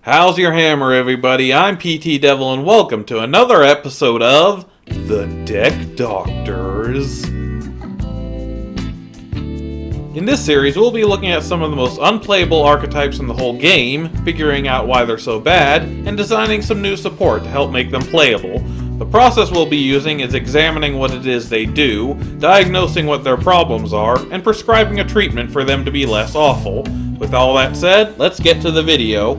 How's your hammer, everybody? I'm PTDevil, and welcome to another episode of The Deck Doctors. In this series, we'll be looking at some of the most unplayable archetypes in the whole game, figuring out why they're so bad, and designing some new support to help make them playable. The process we'll be using is examining what it is they do, diagnosing what their problems are, and prescribing a treatment for them to be less awful. With all that said, let's get to the video.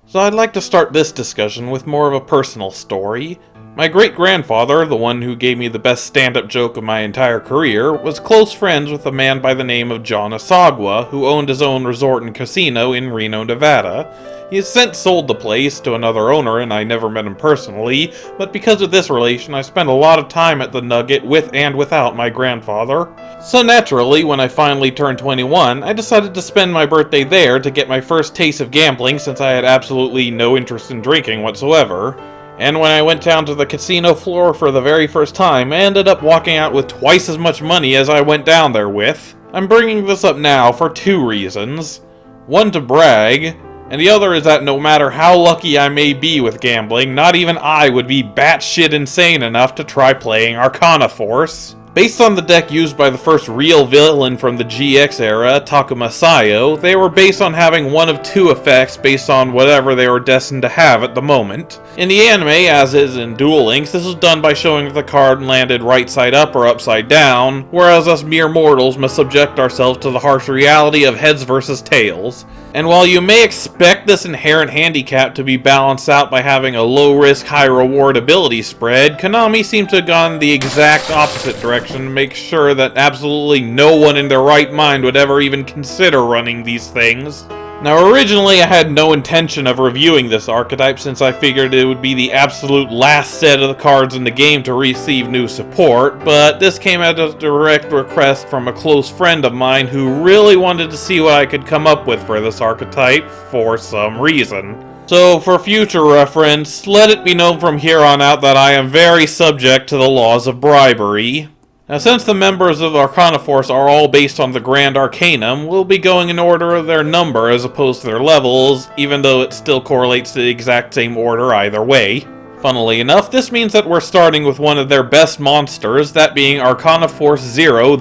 So I'd like to start this discussion with more of a personal story. My great-grandfather, the one who gave me the best stand-up joke of my entire career, was close friends with a man by the name of John Asagua, who owned his own resort and casino in Reno, Nevada. He has since sold the place to another owner, and I never met him personally, but because of this relation, I spent a lot of time at the Nugget with and without my grandfather. So naturally, when I finally turned 21, I decided to spend my birthday there to get my first taste of gambling, since I had absolutely no interest in drinking whatsoever. And when I went down to the casino floor for the very first time, I ended up walking out with twice as much money as I went down there with. I'm bringing this up now for two reasons. One, to brag, and the other is that no matter how lucky I may be with gambling, not even I would be batshit insane enough to try playing Arcana Force. Based on the deck used by the first real villain from the GX era, Takuma Sayo, they were based on having one of two effects based on whatever they were destined to have at the moment. In the anime, as is in Duel Links, this was done by showing if the card landed right side up or upside down, whereas us mere mortals must subject ourselves to the harsh reality of heads versus tails. And while you may expect this inherent handicap to be balanced out by having a low-risk, high-reward ability spread, Konami seems to have gone the exact opposite direction to make sure that absolutely no one in their right mind would ever even consider running these things. Now, originally I had no intention of reviewing this archetype since I figured it would be the absolute last set of the cards in the game to receive new support, but this came at a direct request from a close friend of mine who really wanted to see what I could come up with for this archetype for some reason. So, for future reference, let it be known from here on out that I am very subject to the laws of bribery. Now, since the members of Arcana Force are all based on the Grand Arcanum, we'll be going in order of their number as opposed to their levels, even though it still correlates to the exact same order either way. Funnily enough, this means that we're starting with one of their best monsters, that being Arcana Force 0,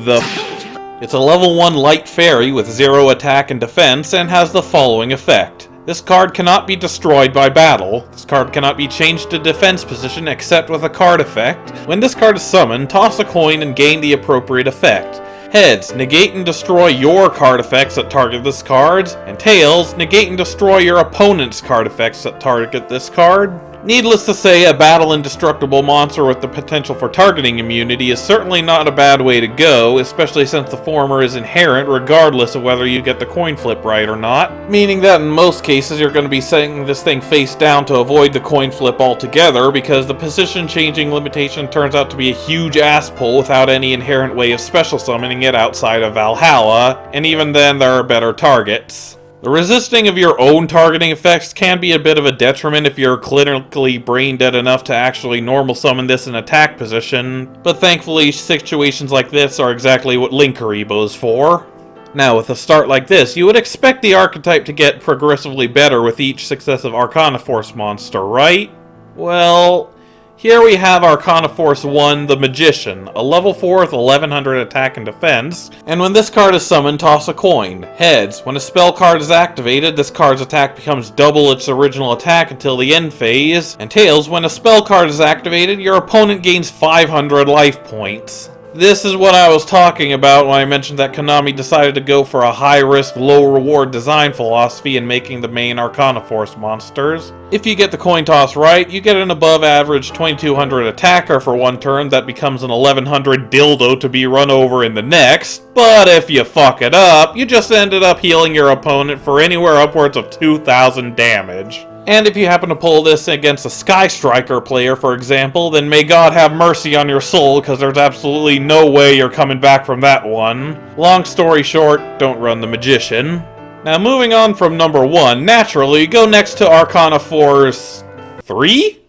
It's a level 1 light fairy with 0 attack and defense, and has the following effect. This card cannot be destroyed by battle. This card cannot be changed to defense position except with a card effect. When this card is summoned, toss a coin and gain the appropriate effect. Heads, negate and destroy your card effects that target this card, and tails, negate and destroy your opponent's card effects that target this card. Needless to say, a battle indestructible monster with the potential for targeting immunity is certainly not a bad way to go, especially since the former is inherent regardless of whether you get the coin flip right or not, meaning that in most cases you're going to be setting this thing face down to avoid the coin flip altogether because the position changing limitation turns out to be a huge ass pull without any inherent way of special summoning it outside of Valhalla, and even then there are better targets. The resisting of your own targeting effects can be a bit of a detriment if you're clinically brain dead enough to actually normal summon this in attack position, but thankfully situations like this are exactly what Linkaribo is for. Now, with a start like this, you would expect the archetype to get progressively better with each successive Arcana Force monster, right? Well, here we have Arcana Force 1, the Magician, a level 4 with 1100 attack and defense, and when this card is summoned, toss a coin. Heads, when a spell card is activated, this card's attack becomes double its original attack until the end phase, and tails, when a spell card is activated, your opponent gains 500 life points. This is what I was talking about when I mentioned that Konami decided to go for a high-risk, low-reward design philosophy in making the main Arcana Force monsters. If you get the coin toss right, you get an above-average 2200 attacker for one turn that becomes an 1100 dildo to be run over in the next, but if you fuck it up, you just ended up healing your opponent for anywhere upwards of 2000 damage. And if you happen to pull this against a Sky Striker player, for example, then may God have mercy on your soul, because there's absolutely no way you're coming back from that one. Long story short, don't run the Magician. Now, moving on from number 1, naturally, go next to Arcana Force 3?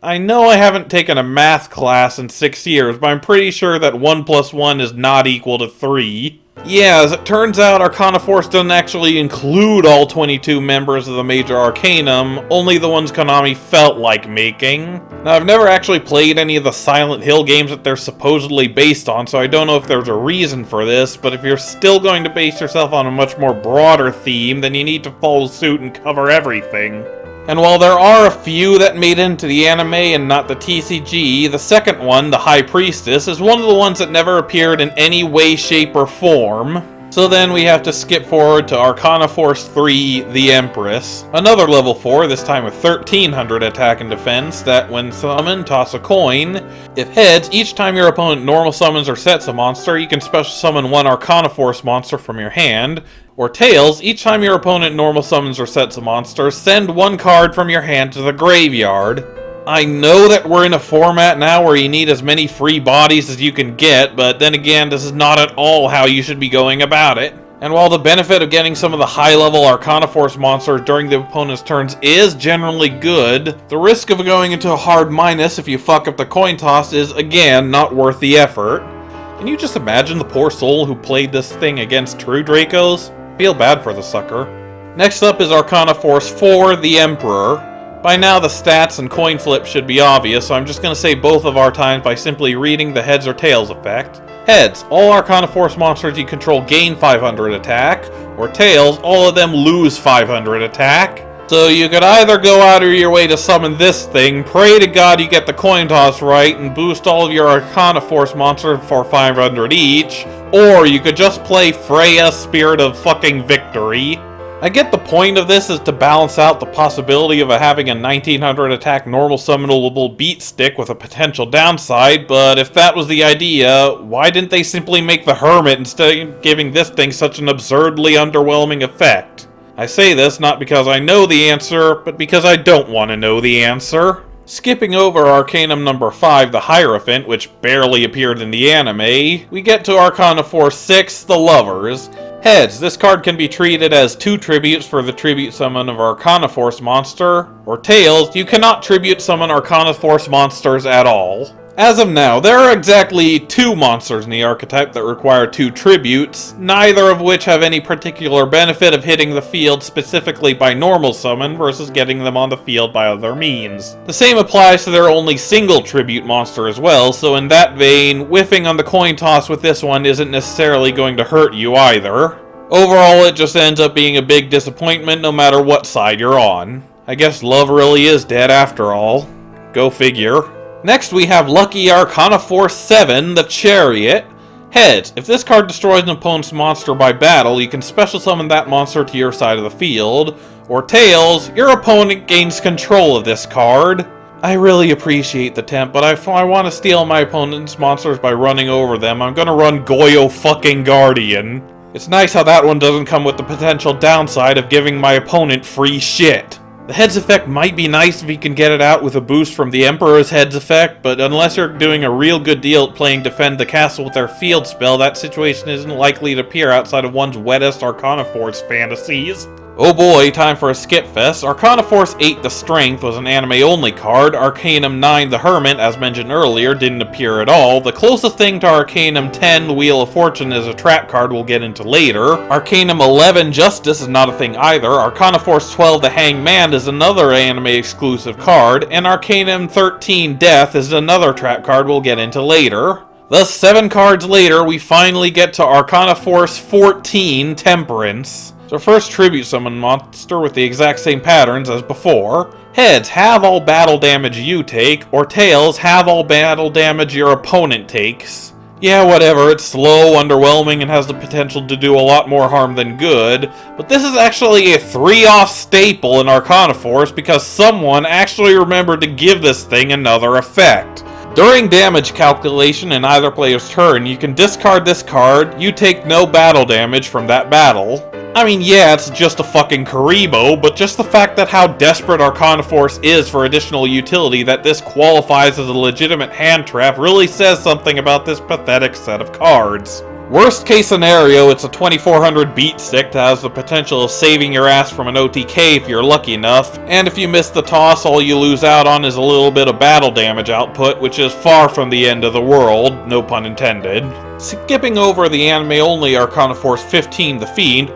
I know I haven't taken a math class in 6 years, but I'm pretty sure that 1 plus 1 is not equal to 3. Yeah, as it turns out, Arcana Force doesn't actually include all 22 members of the Major Arcanum, only the ones Konami felt like making. Now, I've never actually played any of the Silent Hill games that they're supposedly based on, so I don't know if there's a reason for this, but if you're still going to base yourself on a much more broader theme, then you need to follow suit and cover everything. And while there are a few that made into the anime and not the TCG, the second one, the High Priestess, is one of the ones that never appeared in any way, shape, or form. So then we have to skip forward to Arcana Force 3, the Empress. Another level 4, this time with 1300 attack and defense, that when summoned, toss a coin. If heads, each time your opponent normal summons or sets a monster, you can special summon one Arcana Force monster from your hand. Or tails, each time your opponent normal summons or sets a monster, send one card from your hand to the graveyard. I know that we're in a format now where you need as many free bodies as you can get, but then again, this is not at all how you should be going about it. And while the benefit of getting some of the high-level Arcana Force monsters during the opponent's turns is generally good, the risk of going into a hard minus if you fuck up the coin toss is, again, not worth the effort. Can you just imagine the poor soul who played this thing against true Dracos? Feel bad for the sucker. Next up is Arcana Force 4, the Emperor. By now the stats and coin flip should be obvious, so I'm just going to say both of our times by simply reading the heads or tails effect. Heads, all Arcana Force monsters you control gain 500 attack, or tails, all of them lose 500 attack. So you could either go out of your way to summon this thing, pray to God you get the coin toss right, and boost all of your Arcana Force monsters for 500 each, or you could just play Freya's Spirit of fucking Victory. I get the point of this is to balance out the possibility of having a 1900 attack normal summonable beat stick with a potential downside, but if that was the idea, why didn't they simply make the Hermit instead of giving this thing such an absurdly underwhelming effect? I say this not because I know the answer, but because I don't want to know the answer. Skipping over Arcanum number 5, the Hierophant, which barely appeared in the anime, we get to Arcana Force 6, the Lovers. Heads, this card can be treated as 2 tributes for the tribute summon of Arcana Force monster, or tails, you cannot tribute summon Arcana Force monsters at all. As of now, there are exactly 2 monsters in the archetype that require 2 tributes, neither of which have any particular benefit of hitting the field specifically by normal summon versus getting them on the field by other means. The same applies to their only single tribute monster as well, so in that vein, whiffing on the coin toss with this one isn't necessarily going to hurt you either. Overall, it just ends up being a big disappointment no matter what side you're on. I guess love really is dead after all. Go figure. Next we have Lucky Arcana Force 7, the Chariot. Heads, if this card destroys an opponent's monster by battle, you can special summon that monster to your side of the field. Or tails, your opponent gains control of this card. I really appreciate the temp, but if I want to steal my opponent's monsters by running over them, I'm gonna run Goyo fucking Guardian. It's nice how that one doesn't come with the potential downside of giving my opponent free shit. The heads effect might be nice if you can get it out with a boost from the Emperor's heads effect, but unless you're doing a real good deal at playing Defend the Castle with their field spell, that situation isn't likely to appear outside of one's wettest Arcana Force fantasies. Oh boy, time for a skip fest. Arcana Force 8, the Strength, was an anime-only card. Arcanum 9, the Hermit, as mentioned earlier, didn't appear at all. The closest thing to Arcanum 10, the Wheel of Fortune, is a trap card we'll get into later. Arcanum 11, Justice, is not a thing either. Arcana Force 12, the Hanged Man, is another anime-exclusive card. And Arcanum 13, Death, is another trap card we'll get into later. Thus, 7 cards later, we finally get to Arcana Force 14, Temperance. So first tribute summon monster with the exact same patterns as before. Heads, have all battle damage you take, or tails, have all battle damage your opponent takes. Yeah, whatever, it's slow, underwhelming, and has the potential to do a lot more harm than good, but this is actually a 3-off staple in Arcana Force because someone actually remembered to give this thing another effect. During damage calculation in either player's turn, you can discard this card, you take no battle damage from that battle. I mean, yeah, it's just a fucking Karibo, but just the fact that how desperate Arcana Force is for additional utility that this qualifies as a legitimate hand trap really says something about this pathetic set of cards. Worst case scenario, it's a 2400 beat stick that has the potential of saving your ass from an OTK if you're lucky enough, and if you miss the toss, all you lose out on is a little bit of battle damage output, which is far from the end of the world, no pun intended. Skipping over the anime-only Arcana Force 15 the Fiend,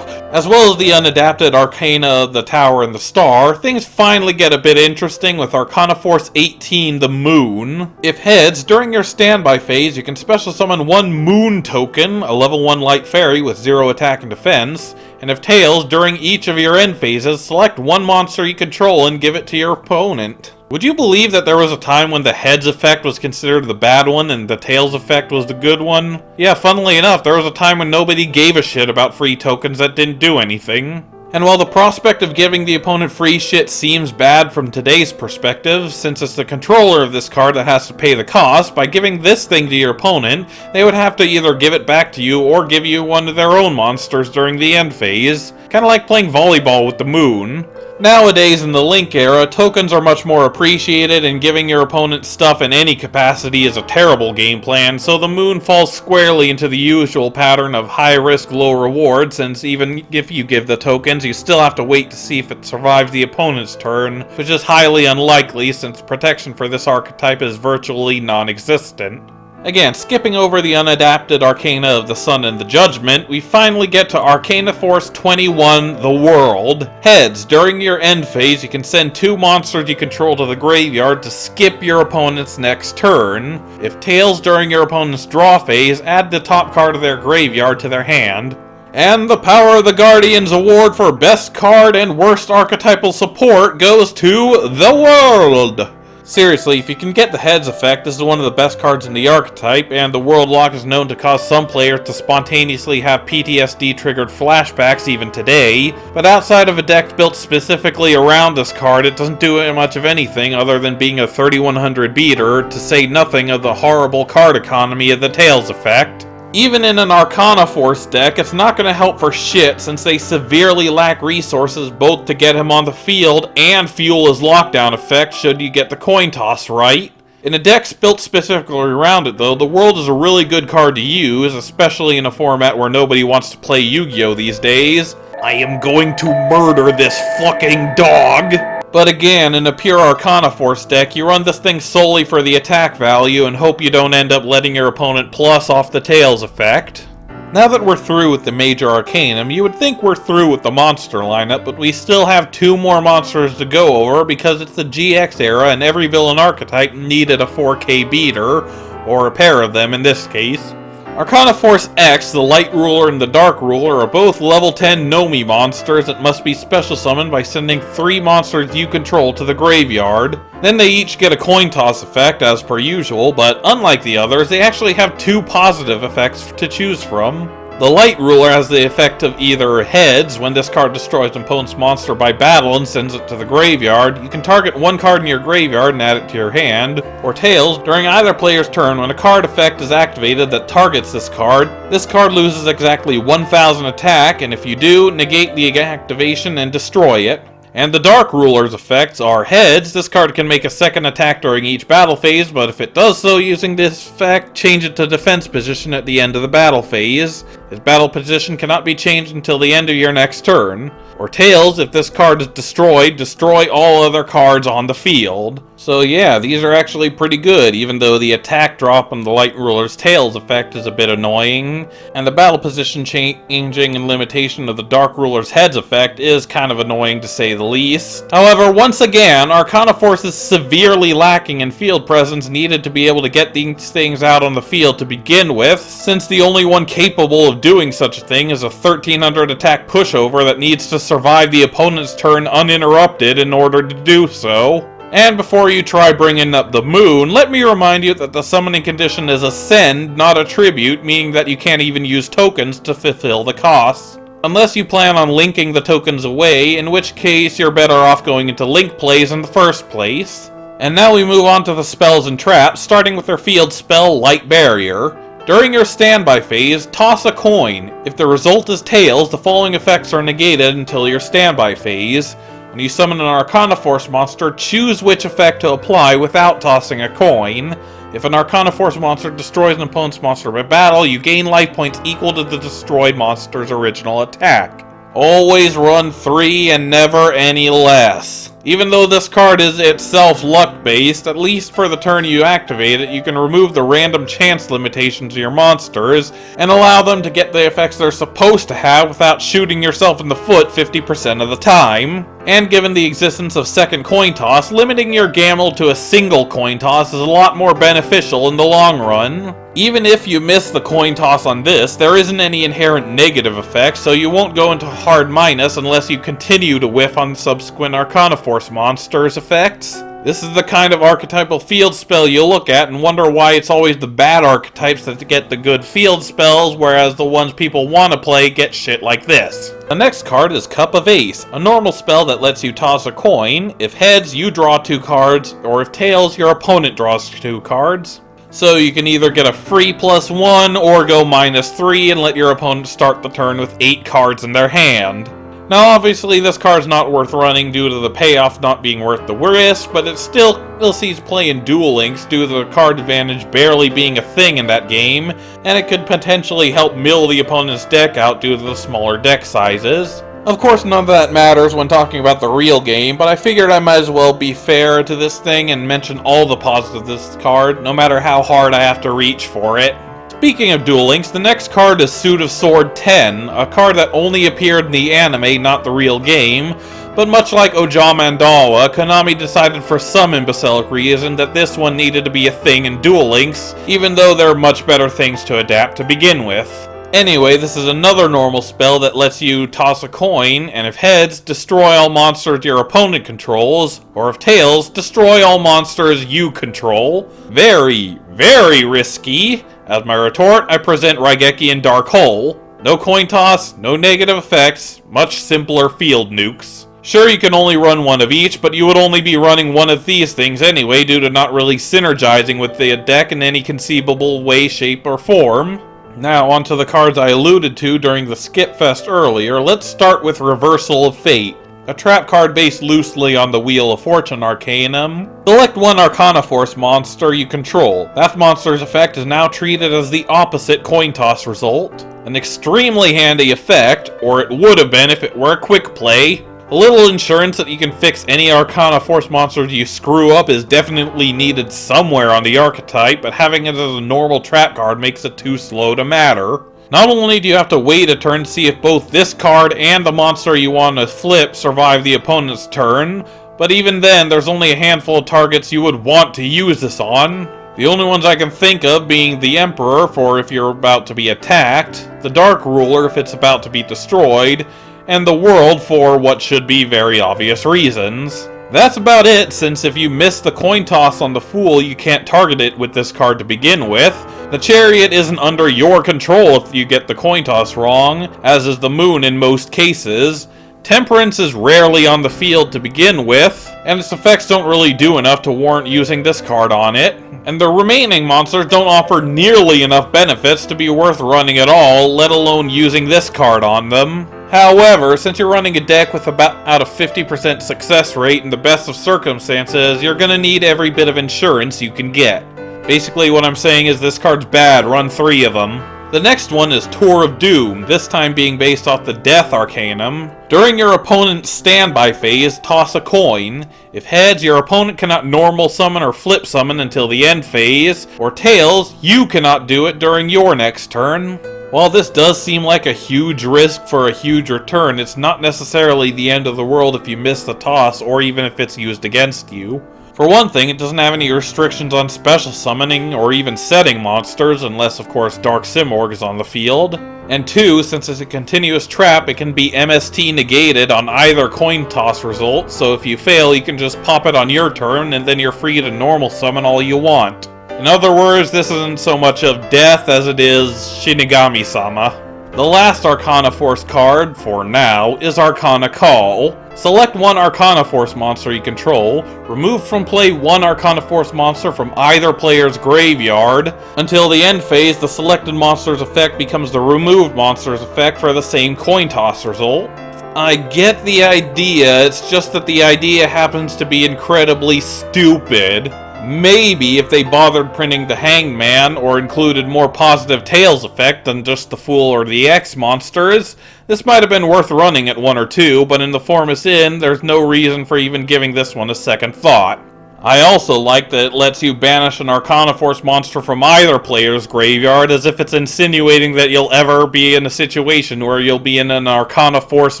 as well as the unadapted Arcana the Tower and the Star, things finally get a bit interesting with Arcana Force 18 the Moon. If heads, during your standby phase, you can special summon one Moon token, a level 1 light fairy with 0 attack and defense, and if tails, during each of your end phases, select one monster you control and give it to your opponent. Would you believe that there was a time when the heads effect was considered the bad one and the tails effect was the good one? Yeah, funnily enough, there was a time when nobody gave a shit about free tokens that didn't do anything. And while the prospect of giving the opponent free shit seems bad from today's perspective, since it's the controller of this card that has to pay the cost, by giving this thing to your opponent, they would have to either give it back to you or give you one of their own monsters during the end phase. Kinda like playing volleyball with the moon. Nowadays, in the Link era, tokens are much more appreciated, and giving your opponent stuff in any capacity is a terrible game plan, so the Moon falls squarely into the usual pattern of high risk, low reward, since even if you give the tokens, you still have to wait to see if it survives the opponent's turn, which is highly unlikely since protection for this archetype is virtually non-existent. Again, skipping over the unadapted Arcana of the Sun and the Judgment, we finally get to Arcana Force 21, the World. Heads, during your end phase, you can send 2 monsters you control to the graveyard to skip your opponent's next turn. If tails, during your opponent's draw phase, add the top card of their graveyard to their hand. And the Power of the Guardians award for Best Card and Worst Archetypal Support goes to the World! Seriously, if you can get the Heads effect, this is one of the best cards in the archetype, and the World Lock is known to cause some players to spontaneously have PTSD-triggered flashbacks even today, but outside of a deck built specifically around this card, it doesn't do much of anything other than being a 3100 beater, to say nothing of the horrible card economy of the Tails effect. Even in an Arcana Force deck, it's not going to help for shit since they severely lack resources both to get him on the field and fuel his lockdown effect should you get the coin toss right. In a deck built specifically around it though, the World is a really good card to use, especially in a format where nobody wants to play Yu-Gi-Oh! These days. I am going to murder this fucking dog! But again, in a pure Arcana Force deck, you run this thing solely for the attack value and hope you don't end up letting your opponent plus off the Tails effect. Now that we're through with the major Arcanum, you would think we're through with the monster lineup, but we still have 2 more monsters to go over because it's the GX era and every villain archetype needed a 4K beater, or a pair of them in this case. Arcana Force X, the Light Ruler and the Dark Ruler, are both level 10 Nomi monsters that must be special summoned by sending 3 monsters you control to the graveyard. Then they each get a coin toss effect as per usual, but unlike the others, they actually have 2 positive effects to choose from. The Light Ruler has the effect of either Heads, when this card destroys an opponent's monster by battle and sends it to the graveyard, you can target 1 card in your graveyard and add it to your hand, or Tails, during either player's turn when a card effect is activated that targets this card loses exactly 1000 attack, and if you do, negate the activation and destroy it. And the Dark Ruler's effects are Heads, this card can make a second attack during each battle phase, but if it does so using this effect, change it to defense position at the end of the battle phase. Its battle position cannot be changed until the end of your next turn. Or Tails, if this card is destroyed, destroy all other cards on the field. So yeah, these are actually pretty good, even though the attack drop on the Light Ruler's Tails effect is a bit annoying, and the battle position changing and limitation of the Dark Ruler's Heads effect is kind of annoying to say the least. However, once again, Arcana Force is severely lacking in field presence needed to be able to get these things out on the field to begin with, since the only one capable of doing such a thing is a 1300 attack pushover that needs to survive the opponent's turn uninterrupted in order to do so. And before you try bringing up the Moon, let me remind you that the summoning condition is a send, not a tribute, meaning that you can't even use tokens to fulfill the costs. Unless you plan on linking the tokens away, in which case you're better off going into link plays in the first place. And now we move on to the spells and traps, starting with our field spell, Light Barrier. During your standby phase, toss a coin. If the result is Tails, the following effects are negated until your standby phase. When you summon an Arcana Force monster, choose which effect to apply without tossing a coin. If an Arcana Force monster destroys an opponent's monster by battle, you gain life points equal to the destroyed monster's original attack. Always run 3 and never any less. Even though this card is itself luck-based, at least for the turn you activate it, you can remove the random chance limitations of your monsters and allow them to get the effects they're supposed to have without shooting yourself in the foot 50% of the time. And given the existence of second coin toss, limiting your gamble to a single coin toss is a lot more beneficial in the long run. Even if you miss the coin toss on this, there isn't any inherent negative effect, so you won't go into hard minus unless you continue to whiff on subsequent Arcana Force monsters' effects. This is the kind of archetypal field spell you'll look at and wonder why it's always the bad archetypes that get the good field spells, whereas the ones people want to play get shit like this. The next card is Cup of Ace, a normal spell that lets you toss a coin. If heads, you draw 2 cards, or if tails, your opponent draws 2 cards. So you can either get a free +1 or go -3 and let your opponent start the turn with 8 cards in their hand. Now obviously this card's not worth running due to the payoff not being worth the risk, but it still sees play in Duel Links due to the card advantage barely being a thing in that game, and it could potentially help mill the opponent's deck out due to the smaller deck sizes. Of course, none of that matters when talking about the real game, but I figured I might as well be fair to this thing and mention all the positives of this card, no matter how hard I have to reach for it. Speaking of Duel Links, the next card is Suit of Sword 10, a card that only appeared in the anime, not the real game, but much like Ojamandawa, Konami decided for some imbecilic reason that this one needed to be a thing in Duel Links, even though there are much better things to adapt to begin with. Anyway, this is another normal spell that lets you toss a coin, and if heads, destroy all monsters your opponent controls, or if tails, destroy all monsters you control. Very, very risky. As my retort, I present Raigeki and Dark Hole. No coin toss, no negative effects, much simpler field nukes. Sure, you can only run one of each, but you would only be running one of these things anyway due to not really synergizing with the deck in any conceivable way, shape, or form. Now, onto the cards I alluded to during the Skip Fest earlier. Let's start with Reversal of Fate, a trap card based loosely on the Wheel of Fortune Arcanum. Select one Arcana Force monster you control. That monster's effect is now treated as the opposite coin toss result. An extremely handy effect, or it would have been if it were a quick play. A little insurance that you can fix any Arcana Force monsters you screw up is definitely needed somewhere on the archetype, but having it as a normal trap card makes it too slow to matter. Not only do you have to wait a turn to see if both this card and the monster you want to flip survive the opponent's turn, but even then there's only a handful of targets you would want to use this on. The only ones I can think of being the Emperor for if you're about to be attacked, the Dark Ruler if it's about to be destroyed, and the World for what should be very obvious reasons. That's about it, since if you miss the coin toss on the Fool, you can't target it with this card to begin with. The Chariot isn't under your control if you get the coin toss wrong, as is the Moon in most cases. Temperance is rarely on the field to begin with, and its effects don't really do enough to warrant using this card on it. And the remaining monsters don't offer nearly enough benefits to be worth running at all, let alone using this card on them. However, since you're running a deck with about a 50% success rate in the best of circumstances, you're gonna need every bit of insurance you can get. Basically what I'm saying is this card's bad, run 3 of them. The next one is Tour of Doom, this time being based off the Death Arcanum. During your opponent's standby phase, toss a coin. If heads, your opponent cannot normal summon or flip summon until the end phase, or tails, you cannot do it during your next turn. While this does seem like a huge risk for a huge return, it's not necessarily the end of the world if you miss the toss or even if it's used against you. For one thing, it doesn't have any restrictions on special summoning or even setting monsters, unless of course Dark Simorgh is on the field. And 2, since it's a continuous trap, it can be MST negated on either coin toss result, so if you fail you can just pop it on your turn and then you're free to normal summon all you want. In other words, this isn't so much of death as it is Shinigami-sama. The last Arcana Force card, for now, is Arcana Call. Select one Arcana Force monster you control, remove from play one Arcana Force monster from either player's graveyard. Until the end phase, the selected monster's effect becomes the removed monster's effect for the same coin toss result. I get the idea, it's just that the idea happens to be incredibly stupid. Maybe if they bothered printing the Hangman or included more positive Tails effect than just the Fool or the X monsters, this might have been worth running at 1 or 2, but in the form it's in, there's no reason for even giving this one a second thought. I also like that it lets you banish an Arcana Force monster from either player's graveyard, as if it's insinuating that you'll ever be in a situation where you'll be in an Arcana Force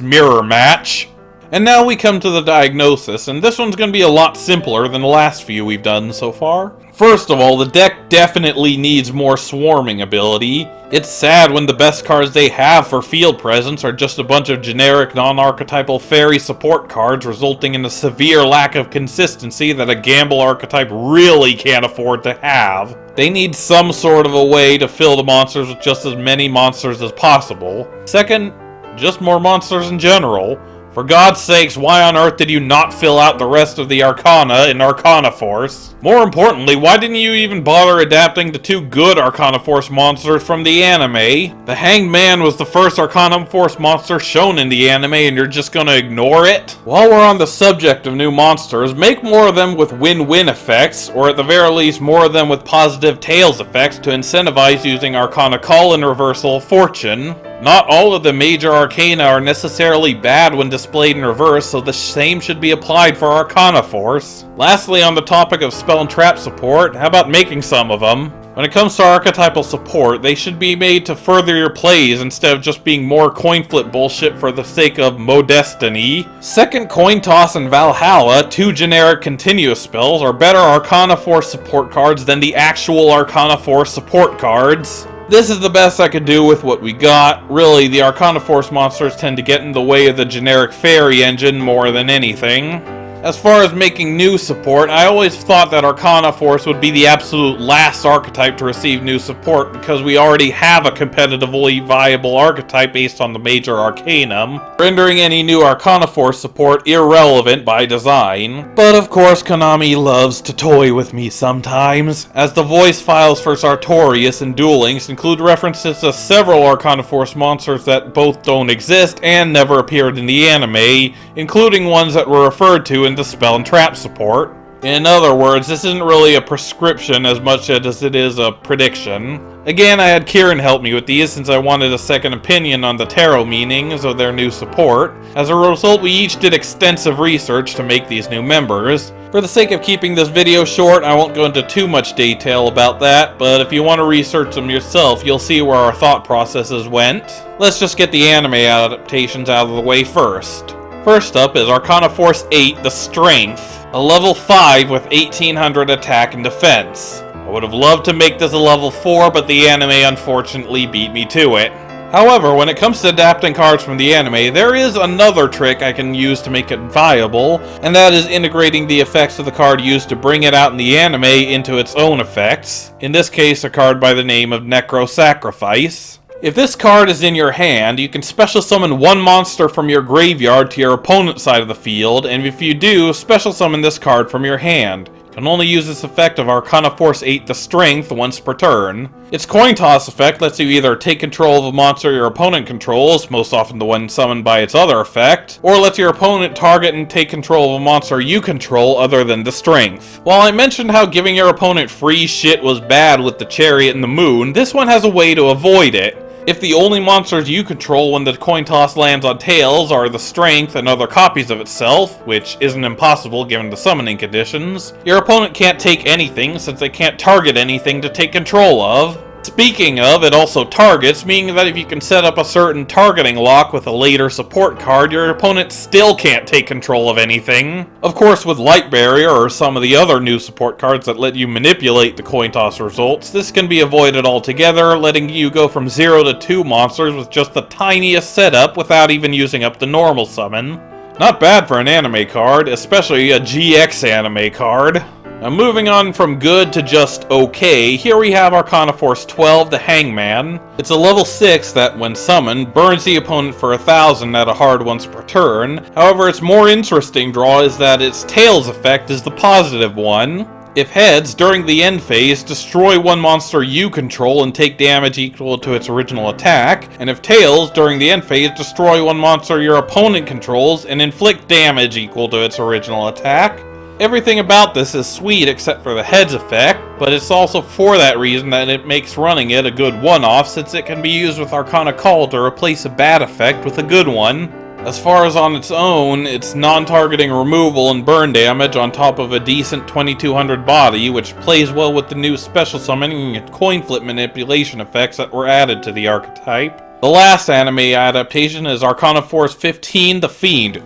mirror match. And now we come to the diagnosis, and this one's going to be a lot simpler than the last few we've done so far. First of all, the deck definitely needs more swarming ability. It's sad when the best cards they have for field presence are just a bunch of generic non-archetypal fairy support cards, resulting in a severe lack of consistency that a gamble archetype really can't afford to have. They need some sort of a way to fill the monsters with just as many monsters as possible. Second, just more monsters in general. For God's sakes, why on earth did you not fill out the rest of the Arcana in Arcana Force? More importantly, why didn't you even bother adapting the 2 good Arcana Force monsters from the anime? The Hanged Man was the first Arcana Force monster shown in the anime and you're just gonna ignore it? While we're on the subject of new monsters, make more of them with win-win effects, or at the very least more of them with positive Tails effects to incentivize using Arcana Call and Reversal Fortune. Not all of the major Arcana are necessarily bad when displayed in reverse, so the same should be applied for Arcana Force. Lastly, on the topic of spell and trap support, how about making some of them? When it comes to archetypal support, they should be made to further your plays instead of just being more coin flip bullshit for the sake of Modestiny. Second Coin Toss and Valhalla, 2 generic continuous spells, are better Arcana Force support cards than the actual Arcana Force support cards. This is the best I could do with what we got. Really, the Arcana Force monsters tend to get in the way of the generic fairy engine more than anything. As far as making new support, I always thought that Arcana Force would be the absolute last archetype to receive new support because we already have a competitively viable archetype based on the major Arcanum, rendering any new Arcana Force support irrelevant by design. But of course Konami loves to toy with me sometimes, as the voice files for Sartorius and Duel Links include references to several Arcana Force monsters that both don't exist and never appeared in the anime, including ones that were referred to in the spell and trap support. In other words, this isn't really a prescription as much as it is a prediction. Again, I had Kieran help me with these since I wanted a second opinion on the tarot meanings of their new support. As a result, we each did extensive research to make these new members. For the sake of keeping this video short, I won't go into too much detail about that, but if you want to research them yourself, you'll see where our thought processes went. Let's just get the anime adaptations out of the way first. First up is Arcana Force 8, the Strength, a level 5 with 1800 attack and defense. I would have loved to make this a level 4, but the anime unfortunately beat me to it. However, when it comes to adapting cards from the anime, there is another trick I can use to make it viable, and that is integrating the effects of the card used to bring it out in the anime into its own effects, in this case a card by the name of Necro Sacrifice. If this card is in your hand, you can special summon 1 monster from your graveyard to your opponent's side of the field, and if you do, special summon this card from your hand. You can only use this effect of Arcana Force 8 the Strength once per turn. Its Coin Toss effect lets you either take control of a monster your opponent controls, most often the one summoned by its other effect, or lets your opponent target and take control of a monster you control other than the Strength. While I mentioned how giving your opponent free shit was bad with the Chariot and the Moon, this one has a way to avoid it. If the only monsters you control when the coin toss lands on Tails are the Strength and other copies of itself, which isn't impossible given the summoning conditions, your opponent can't take anything since they can't target anything to take control of. Speaking of, it also targets, meaning that if you can set up a certain targeting lock with a later support card, your opponent still can't take control of anything. Of course, with Light Barrier or some of the other new support cards that let you manipulate the coin toss results, this can be avoided altogether, letting you go from 0 to 2 monsters with just the tiniest setup without even using up the normal summon. Not bad for an anime card, especially a GX anime card. Now moving on from good to just okay, here we have Arcana Force 12, the Hangman. It's a level 6 that, when summoned, burns the opponent for 1000 at a hard once per turn. However, its more interesting draw is that its Tails effect is the positive one. If heads, during the end phase, destroy one monster you control and take damage equal to its original attack, and if tails, during the end phase, destroy one monster your opponent controls and inflict damage equal to its original attack. Everything about this is sweet except for the heads effect, but it's also for that reason that it makes running it a good one-off, since it can be used with Arcana Call to replace a bad effect with a good one. As far as on its own, it's non-targeting removal and burn damage on top of a decent 2200 body, which plays well with the new special summoning and coin flip manipulation effects that were added to the archetype. The last anime adaptation is Arcana Force 15, The Fiend.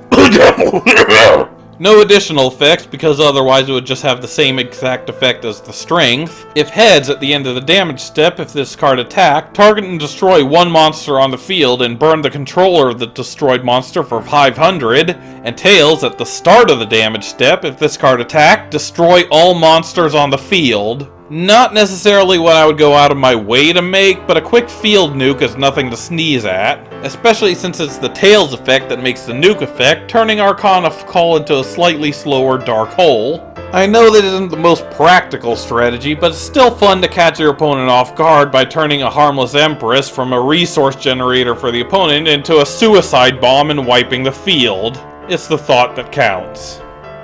No additional effects, because otherwise it would just have the same exact effect as the Strength. If heads, at the end of the damage step, if this card attacked, target and destroy one monster on the field and burn the controller of the destroyed monster for 500. And tails, at the start of the damage step, if this card attacked, destroy all monsters on the field. Not necessarily what I would go out of my way to make, but a quick field nuke is nothing to sneeze at, especially since it's the tails effect that makes the nuke effect, turning Arcana Call into a slightly slower dark hole. I know that isn't the most practical strategy, but it's still fun to catch your opponent off guard by turning a harmless Empress from a resource generator for the opponent into a suicide bomb and wiping the field. It's the thought that counts.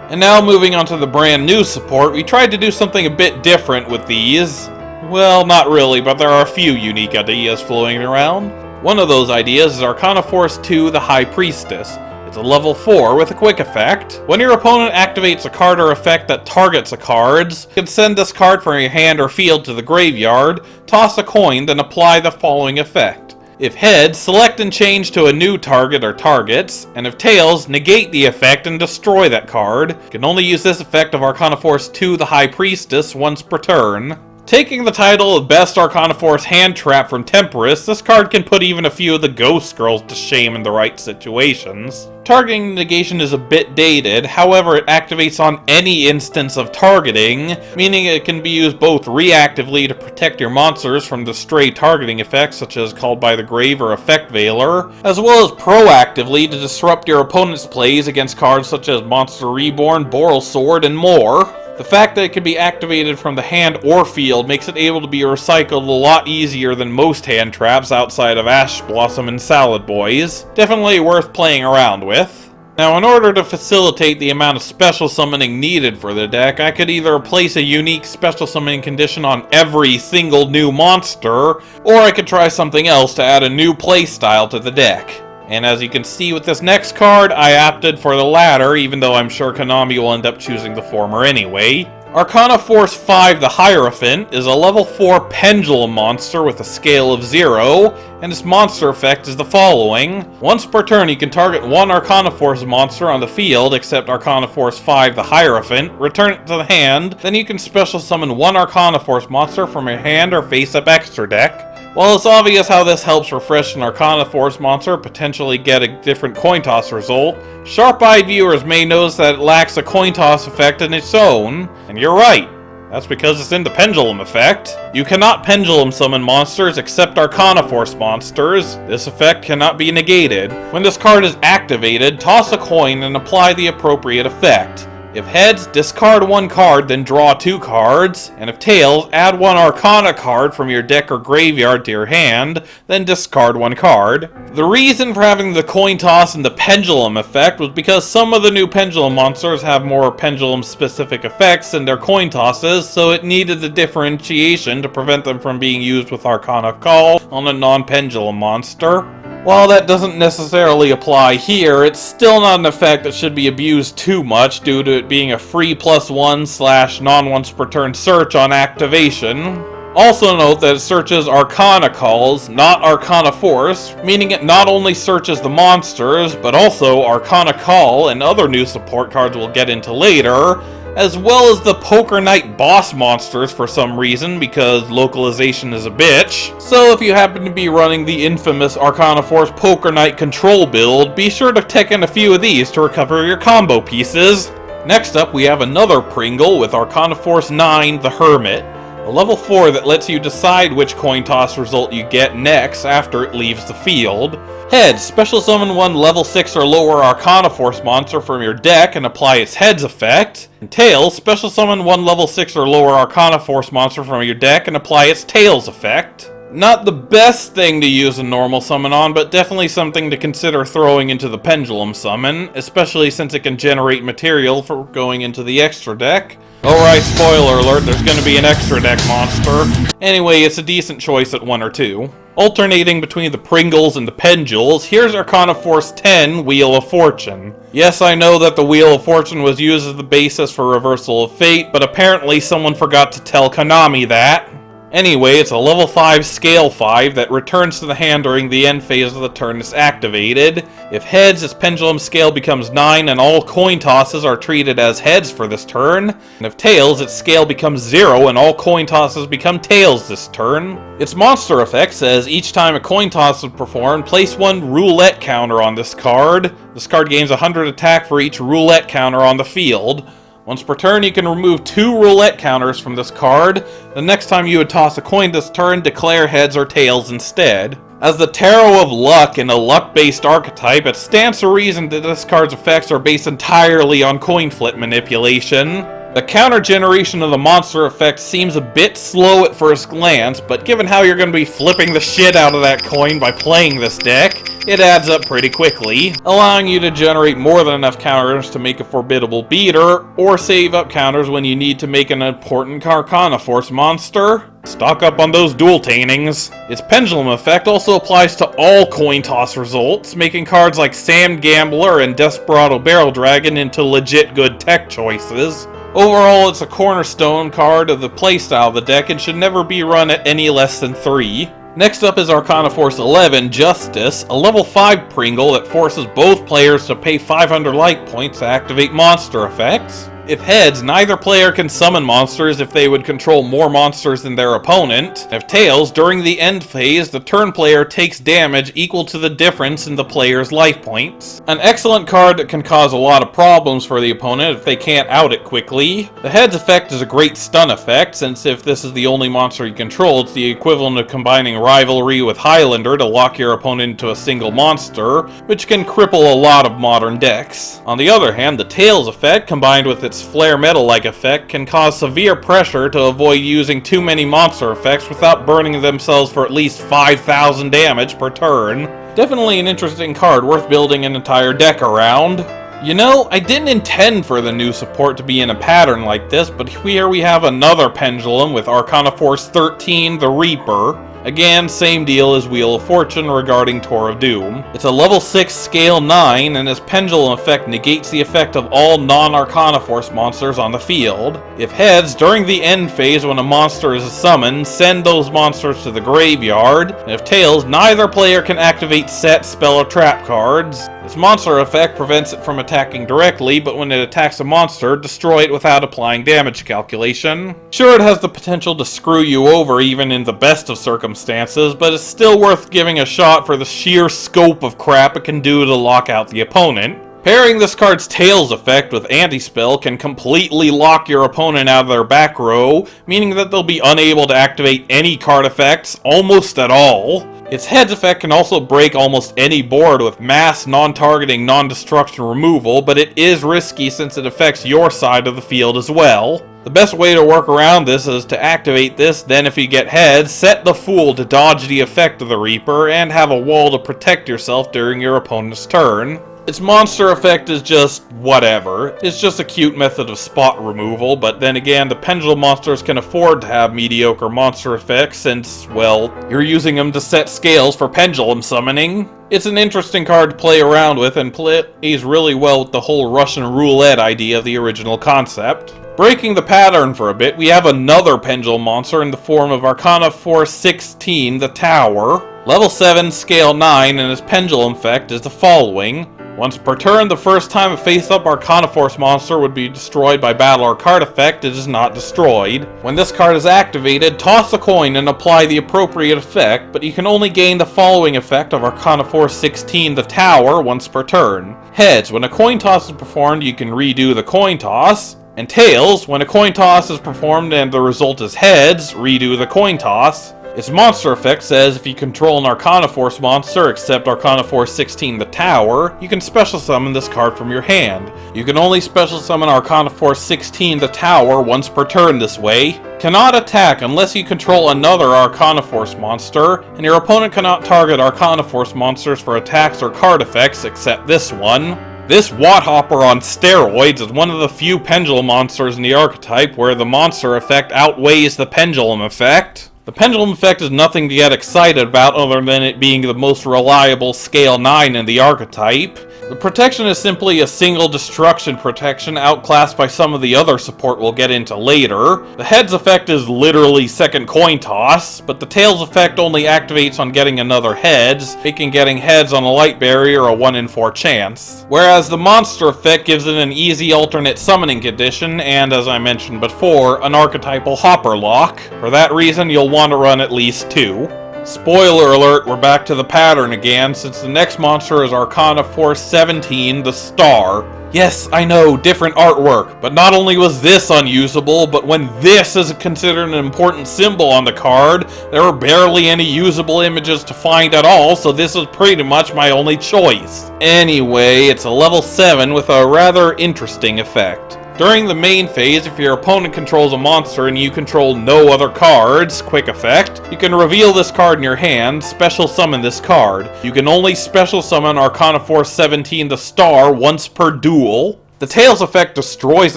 And now moving on to the brand new support, we tried to do something a bit different with these. Well, not really, but there are a few unique ideas floating around. One of those ideas is Arcana Force 2, the High Priestess. It's a level 4 with a quick effect. When your opponent activates a card or effect that targets a card, you can send this card from your hand or field to the graveyard, toss a coin, then apply the following effect. If heads, select and change to a new target or targets, and if tails, negate the effect and destroy that card. You can only use this effect of Arcana Force 2, the High Priestess, once per turn. Taking the title of Best Arcana Force Hand Trap from Temperance, this card can put even a few of the Ghost Girls to shame in the right situations. Targeting negation is a bit dated, however it activates on any instance of targeting, meaning it can be used both reactively to protect your monsters from the stray targeting effects such as Called by the Grave or Effect Veiler, as well as proactively to disrupt your opponent's plays against cards such as Monster Reborn, Boral Sword, and more. The fact that it can be activated from the hand or field makes it able to be recycled a lot easier than most hand traps outside of Ash Blossom and Salad Boys. Definitely worth playing around with. Now, in order to facilitate the amount of special summoning needed for the deck, I could either place a unique special summoning condition on every single new monster, or I could try something else to add a new playstyle to the deck. And as you can see with this next card, I opted for the latter, even though I'm sure Konami will end up choosing the former anyway. Arcana Force 5, the Hierophant, is a level 4 Pendulum monster with a scale of 0, and its monster effect is the following. Once per turn, you can target one Arcana Force monster on the field, except Arcana Force 5, the Hierophant, return it to the hand, then you can special summon one Arcana Force monster from your hand or face-up extra deck. While it's obvious how this helps refresh an Arcana Force monster, potentially get a different coin toss result, sharp-eyed viewers may notice that it lacks a coin toss effect in its own, and you're right. That's because it's in the Pendulum effect. You cannot Pendulum summon monsters except Arcana Force monsters. This effect cannot be negated. When this card is activated, toss a coin and apply the appropriate effect. If heads, discard one card, then draw 2 cards, and if tails, add one Arcana card from your deck or graveyard to your hand, then discard 1 card. The reason for having the coin toss and the Pendulum effect was because some of the new Pendulum monsters have more Pendulum-specific effects in their coin tosses, so it needed the differentiation to prevent them from being used with Arcana Call on a non-Pendulum monster. While that doesn't necessarily apply here, it's still not an effect that should be abused too much due to it being a free +1/ non-once per turn search on activation. Also note that it searches Arcana Calls, not Arcana Force, meaning it not only searches the monsters, but also Arcana Call and other new support cards we'll get into later, as well as the Poker Knight boss monsters for some reason, because localization is a bitch. So if you happen to be running the infamous Arcana Force Poker Knight control build, be sure to take in a few of these to recover your combo pieces. Next up, we have another Pringle with Arcana Force 9, the Hermit. A level 4 that lets you decide which coin toss result you get next after it leaves the field. Heads, special summon one level 6 or lower Arcana Force monster from your deck and apply its Heads effect. And Tails, special summon one level 6 or lower Arcana Force monster from your deck and apply its Tails effect. Not the best thing to use a normal summon on, but definitely something to consider throwing into the Pendulum summon, especially since it can generate material for going into the extra deck. Alright, spoiler alert, there's gonna be an extra deck monster. Anyway, it's a decent choice at 1 or 2. Alternating between the Pringles and the Pendules, here's Arcana Force 10, Wheel of Fortune. Yes, I know that the Wheel of Fortune was used as the basis for Reversal of Fate, but apparently someone forgot to tell Konami that. Anyway, it's a level 5 scale 5 that returns to the hand during the end phase of the turn it's activated. If heads, its pendulum scale becomes 9 and all coin tosses are treated as heads for this turn. And if tails, its scale becomes 0 and all coin tosses become tails this turn. Its monster effect says each time a coin toss is performed, place one roulette counter on this card. This card gains 100 attack for each roulette counter on the field. Once per turn, you can remove 2 roulette counters from this card. The next time you would toss a coin this turn, declare heads or tails instead. As the Tarot of Luck in a luck-based archetype, it stands to reason that this card's effects are based entirely on coin flip manipulation. The counter generation of the monster effect seems a bit slow at first glance, but given how you're going to be flipping the shit out of that coin by playing this deck, it adds up pretty quickly, allowing you to generate more than enough counters to make a formidable beater, or save up counters when you need to make an important Arcana Force monster. Stock up on those dual taintings. Its pendulum effect also applies to all coin toss results, making cards like Sam Gambler and Desperado Barrel Dragon into legit good tech choices. Overall, it's a cornerstone card of the playstyle of the deck and should never be run at any less than 3. Next up is Arcana Force 11, Justice, a level 5 Pringle that forces both players to pay 500 light points to activate monster effects. If heads, neither player can summon monsters if they would control more monsters than their opponent. If tails, during the end phase, the turn player takes damage equal to the difference in the player's life points. An excellent card that can cause a lot of problems for the opponent if they can't out it quickly. The heads effect is a great stun effect, since if this is the only monster you control, it's the equivalent of combining Rivalry with Highlander to lock your opponent into a single monster, which can cripple a lot of modern decks. On the other hand, the tails effect, combined with its flare metal-like effect, can cause severe pressure to avoid using too many monster effects without burning themselves for at least 5,000 damage per turn. Definitely an interesting card worth building an entire deck around. You know, I didn't intend for the new support to be in a pattern like this, but here we have another pendulum with Arcana Force 13, the Reaper. Again, same deal as Wheel of Fortune regarding Tour of Doom. It's a level 6 scale 9, and its pendulum effect negates the effect of all non-Arcana Force monsters on the field. If heads, during the end phase when a monster is summoned, send those monsters to the graveyard. And if tails, neither player can activate set, spell, or trap cards. Its monster effect prevents it from attacking directly, but when it attacks a monster, destroy it without applying damage calculation. Sure, it has the potential to screw you over even in the best of circumstances, but it's still worth giving a shot for the sheer scope of crap it can do to lock out the opponent. Pairing this card's Tails effect with Anti-Spell can completely lock your opponent out of their back row, meaning that they'll be unable to activate any card effects almost at all. Its Heads effect can also break almost any board with mass, non-targeting, non-destruction removal, but it is risky since it affects your side of the field as well. The best way to work around this is to activate this, then if you get heads, set the Fool to dodge the effect of the Reaper, and have a wall to protect yourself during your opponent's turn. Its monster effect is just whatever. It's just a cute method of spot removal, but then again, the Pendulum monsters can afford to have mediocre monster effects since, well, you're using them to set scales for Pendulum summoning. It's an interesting card to play around with and plays really well with the whole Russian roulette idea of the original concept. Breaking the pattern for a bit, we have another Pendulum monster in the form of Arcana Force 16, the Tower. Level 7, Scale 9, and its Pendulum effect is the following. Once per turn, the first time a face-up Arcana Force monster would be destroyed by battle or card effect, it is not destroyed. When this card is activated, toss a coin and apply the appropriate effect, but you can only gain the following effect of Arcana Force 16, the Tower, once per turn. Heads, when a coin toss is performed, you can redo the coin toss. And Tails, when a coin toss is performed and the result is heads, redo the coin toss. Its monster effect says if you control an Arcana Force monster except Arcana Force 16 the Tower, you can special summon this card from your hand. You can only special summon Arcana Force 16 the Tower once per turn this way. Cannot attack unless you control another Arcana Force monster, and your opponent cannot target Arcana Force monsters for attacks or card effects except this one. This Watt-Hopper on steroids is one of the few Pendulum monsters in the archetype where the monster effect outweighs the Pendulum effect. The Pendulum effect is nothing to get excited about other than it being the most reliable scale 9 in the archetype. The protection is simply a single destruction protection outclassed by some of the other support we'll get into later. The heads effect is literally second coin toss, but the tails effect only activates on getting another heads, making getting heads on a light barrier a 1 in 4 chance. Whereas the monster effect gives it an easy alternate summoning condition and, as I mentioned before, an archetypal hopper lock. For that reason you'll want to run at least 2. Spoiler alert, we're back to the pattern again, since the next monster is Arcana Force 17, the Star. Yes, I know, different artwork, but not only was this unusable, but when this is considered an important symbol on the card, there were barely any usable images to find at all, so this was pretty much my only choice. Anyway, it's a level 7 with a rather interesting effect. During the main phase, if your opponent controls a monster and you control no other cards, quick effect, you can reveal this card in your hand, special summon this card. You can only special summon Arcana Force 17 the Star once per duel. The Tails effect destroys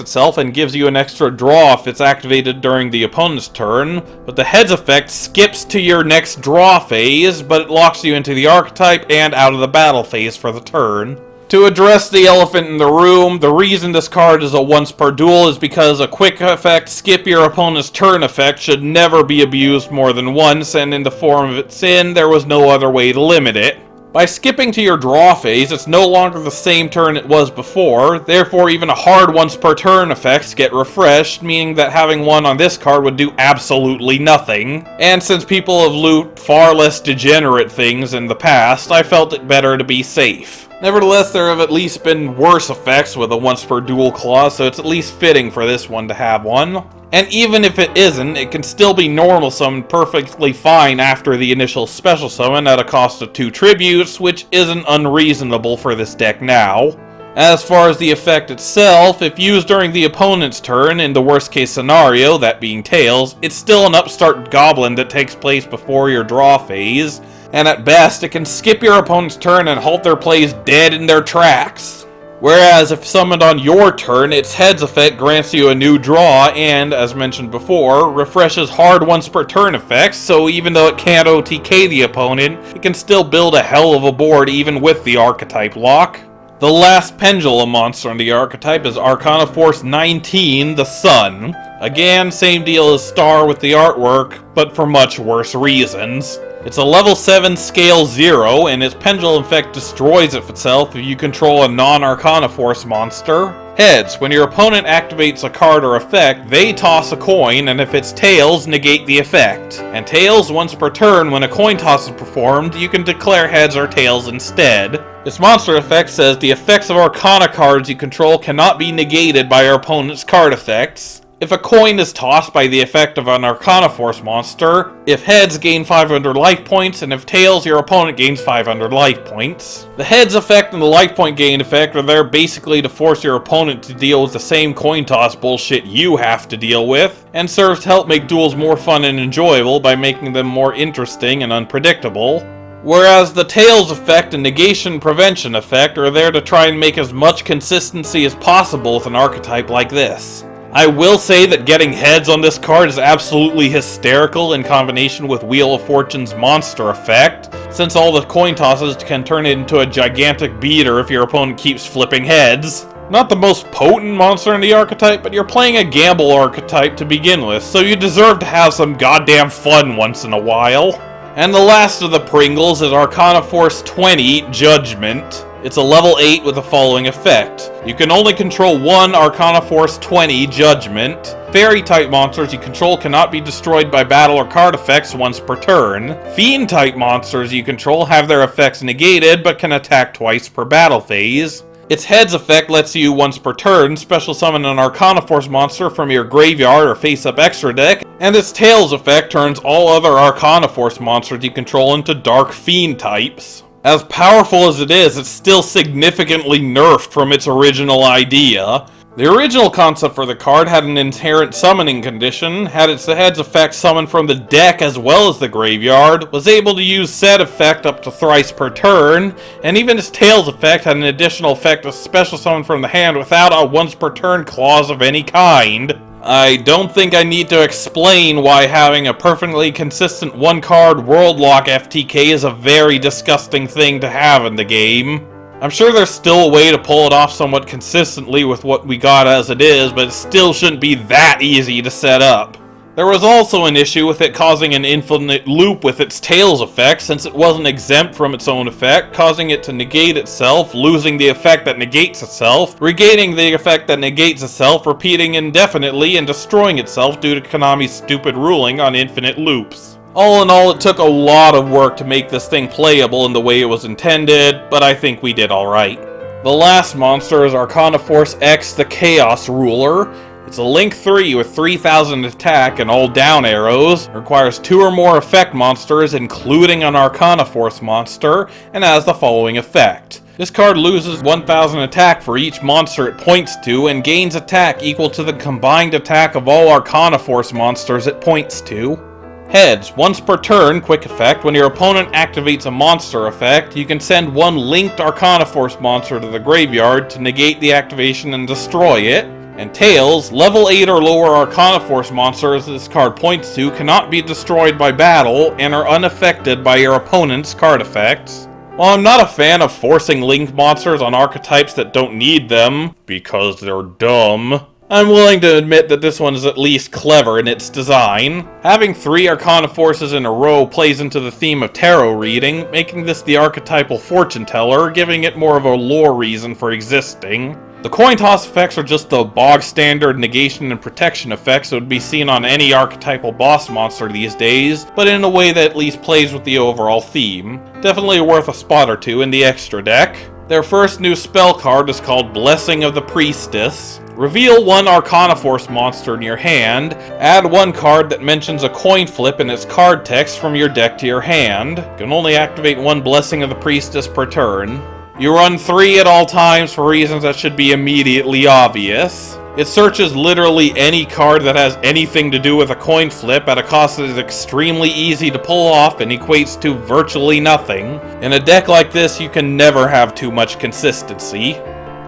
itself and gives you an extra draw if it's activated during the opponent's turn, but the Heads effect skips to your next draw phase, but it locks you into the archetype and out of the battle phase for the turn. To address the elephant in the room, the reason this card is a once per duel is because a quick effect skip your opponent's turn effect should never be abused more than once, and in the form of its sin, there was no other way to limit it. By skipping to your draw phase, it's no longer the same turn it was before, therefore even a hard once per turn effects get refreshed, meaning that having one on this card would do absolutely nothing. And since people have loot far less degenerate things in the past, I felt it better to be safe. Nevertheless, there have at least been worse effects with a once per duel clause, so it's at least fitting for this one to have one. And even if it isn't, it can still be normal summoned perfectly fine after the initial special summon at a cost of 2 tributes, which isn't unreasonable for this deck now. As far as the effect itself, if used during the opponent's turn, in the worst case scenario, that being Tails, it's still an upstart goblin that takes place before your draw phase, and at best, it can skip your opponent's turn and halt their plays dead in their tracks. Whereas if summoned on your turn, its Heads effect grants you a new draw and, as mentioned before, refreshes hard once per turn effects, so even though it can't OTK the opponent, it can still build a hell of a board even with the archetype lock. The last Pendulum monster in the archetype is Arcana Force 19, the Sun. Again, same deal as Star with the artwork, but for much worse reasons. It's a level 7 scale 0, and its Pendulum effect destroys itself if you control a non-Arcana Force monster. Heads, when your opponent activates a card or effect, they toss a coin, and if it's Tails, negate the effect. And Tails, once per turn, when a coin toss is performed, you can declare Heads or Tails instead. Its monster effect says the effects of Arcana cards you control cannot be negated by your opponent's card effects. If a coin is tossed by the effect of an Arcana Force monster, if Heads gain 500 life points, and if Tails, your opponent gains 500 life points. The Heads effect and the life point gain effect are there basically to force your opponent to deal with the same coin toss bullshit you have to deal with, and serves to help make duels more fun and enjoyable by making them more interesting and unpredictable. Whereas the Tails effect and negation prevention effect are there to try and make as much consistency as possible with an archetype like this. I will say that getting Heads on this card is absolutely hysterical in combination with Wheel of Fortune's monster effect, since all the coin tosses can turn it into a gigantic beater if your opponent keeps flipping heads. Not the most potent monster in the archetype, but you're playing a gamble archetype to begin with, so you deserve to have some goddamn fun once in a while. And the last of the Pringles is Arcana Force 20, Judgment. It's a level 8 with the following effect. You can only control one Arcana Force 20, Judgment. Fairy-type monsters you control cannot be destroyed by battle or card effects once per turn. Fiend-type monsters you control have their effects negated, but can attack twice per battle phase. Its Heads effect lets you, once per turn, special summon an Arcana Force monster from your graveyard or face-up extra deck, and its Tails effect turns all other Arcana Force monsters you control into Dark Fiend types. As powerful as it is, it's still significantly nerfed from its original idea. The original concept for the card had an inherent summoning condition, had its Heads effect summoned from the deck as well as the graveyard, was able to use said effect up to thrice per turn, and even its Tails effect had an additional effect of special summon from the hand without a once per turn clause of any kind. I don't think I need to explain why having a perfectly consistent one-card World Lock FTK is a very disgusting thing to have in the game. I'm sure there's still a way to pull it off somewhat consistently with what we got as it is, but it still shouldn't be that easy to set up. There was also an issue with it causing an infinite loop with its Tails effect, since it wasn't exempt from its own effect, causing it to negate itself, losing the effect that negates itself, regaining the effect that negates itself, repeating indefinitely, and destroying itself due to Konami's stupid ruling on infinite loops. All in all, it took a lot of work to make this thing playable in the way it was intended, but I think we did alright. The last monster is Arcana Force X, the Chaos Ruler. It's a Link 3 with 3000 attack and all down arrows, requires 2 or more effect monsters including an Arcana Force monster, and has the following effect. This card loses 1000 attack for each monster it points to, and gains attack equal to the combined attack of all Arcana Force monsters it points to. Heads. Once per turn, quick effect, when your opponent activates a monster effect, you can send one linked Arcana Force monster to the graveyard to negate the activation and destroy it. And Tails. Level 8 or lower Arcana Force monsters this card points to cannot be destroyed by battle and are unaffected by your opponent's card effects. While I'm not a fan of forcing linked monsters on archetypes that don't need them, because they're dumb, I'm willing to admit that this one is at least clever in its design. Having 3 Arcana Forces in a row plays into the theme of tarot reading, making this the archetypal fortune teller, giving it more of a lore reason for existing. The coin toss effects are just the bog standard negation and protection effects that would be seen on any archetypal boss monster these days, but in a way that at least plays with the overall theme. Definitely worth a spot or two in the extra deck. Their first new spell card is called Blessing of the Priestess. Reveal 1 Arcana Force monster in your hand, add 1 card that mentions a coin flip in its card text from your deck to your hand. You can only activate 1 Blessing of the Priestess per turn. You run 3 at all times for reasons that should be immediately obvious. It searches literally any card that has anything to do with a coin flip at a cost that is extremely easy to pull off and equates to virtually nothing. In a deck like this, you can never have too much consistency.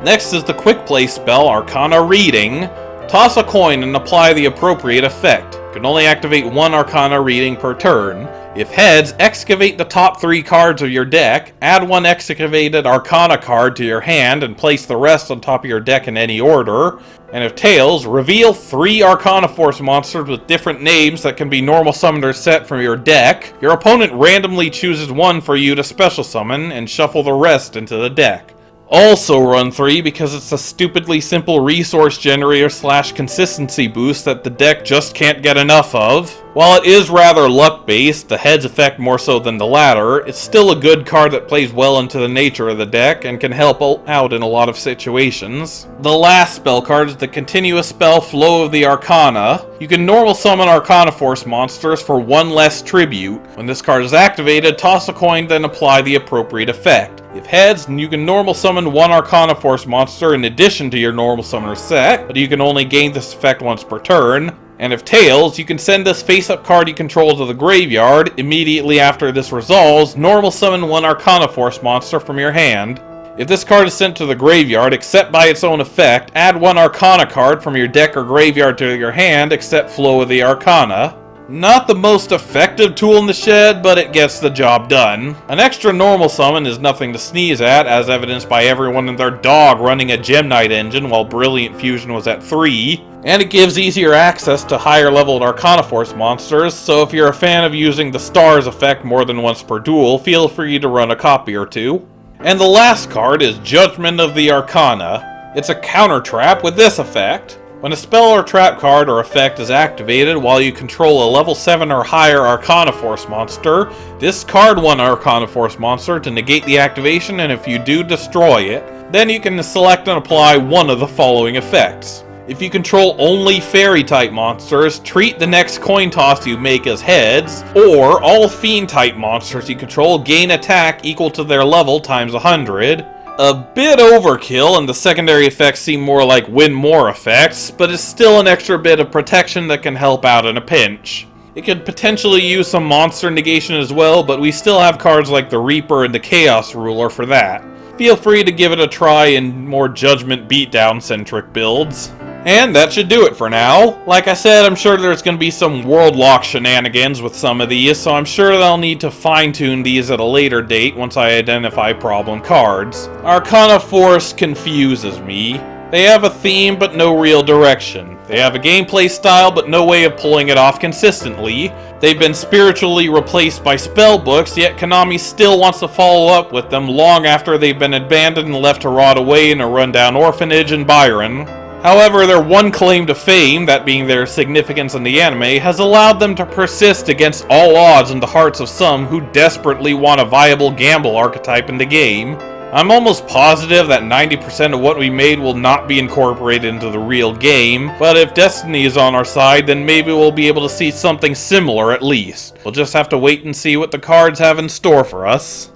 Next is the quick play spell Arcana Reading. Toss a coin and apply the appropriate effect. You can only activate 1 Arcana Reading per turn. If heads, excavate the top 3 cards of your deck, add 1 excavated Arcana card to your hand and place the rest on top of your deck in any order. And if tails, reveal 3 Arcana Force monsters with different names that can be normal summoned or set from your deck. Your opponent randomly chooses 1 for you to special summon and shuffle the rest into the deck. Also run 3 because it's a stupidly simple resource generator / consistency boost that the deck just can't get enough of. While it is rather luck based, the heads effect more so than the latter, it's still a good card that plays well into the nature of the deck and can help out in a lot of situations. The last spell card is the continuous spell Flow of the Arcana. You can normal summon Arcana Force monsters for 1 less tribute. When this card is activated, toss a coin then apply the appropriate effect. If heads, you can normal summon 1 Arcana Force monster in addition to your normal summoner set, but you can only gain this effect once per turn. And if tails, you can send this face-up card you control to the graveyard. Immediately after this resolves, normal summon 1 Arcana Force monster from your hand. If this card is sent to the graveyard, except by its own effect, add 1 Arcana card from your deck or graveyard to your hand, except Flow of the Arcana. Not the most effective tool in the shed, but it gets the job done. An extra normal summon is nothing to sneeze at, as evidenced by everyone and their dog running a Gem Knight engine while Brilliant Fusion was at 3. And it gives easier access to higher leveled Arcana Force monsters, so if you're a fan of using the Stars effect more than once per duel, feel free to run a copy or 2. And the last card is Judgment of the Arcana. It's a counter trap with this effect. When a spell or trap card or effect is activated while you control a level 7 or higher Arcana Force monster, discard one Arcana Force monster to negate the activation, and if you do, destroy it. Then you can select and apply one of the following effects. If you control only Fairy-type monsters, treat the next coin toss you make as heads, or all Fiend-type monsters you control gain attack equal to their level times 100. A bit overkill, and the secondary effects seem more like win more effects, but it's still an extra bit of protection that can help out in a pinch. It could potentially use some monster negation as well, but we still have cards like the Reaper and the Chaos Ruler for that. Feel free to give it a try in more Judgment beatdown-centric builds. And that should do it for now. Like I said, I'm sure there's going to be some world lock shenanigans with some of these, so I'm sure they'll need to fine-tune these at a later date once I identify problem cards. Arcana Force confuses me. They have a theme but no real direction. They have a gameplay style but no way of pulling it off consistently. They've been spiritually replaced by spellbooks, yet Konami still wants to follow up with them long after they've been abandoned and left to rot away in a rundown orphanage in Byron. However, their one claim to fame, that being their significance in the anime, has allowed them to persist against all odds in the hearts of some who desperately want a viable gamble archetype in the game. I'm almost positive that 90% of what we made will not be incorporated into the real game, but if Destiny is on our side, then maybe we'll be able to see something similar at least. We'll just have to wait and see what the cards have in store for us.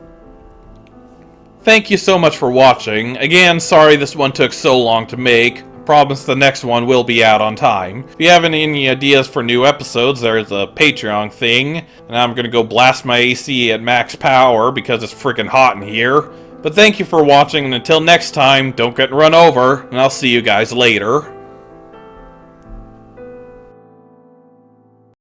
Thank you so much for watching. Again, sorry this one took so long to make. Promise the next one will be out on time. If you have any ideas for new episodes, there's a Patreon thing, and I'm gonna go blast my AC at max power because it's freaking hot in here. But thank you for watching, and until next time, don't get run over, and I'll see you guys later.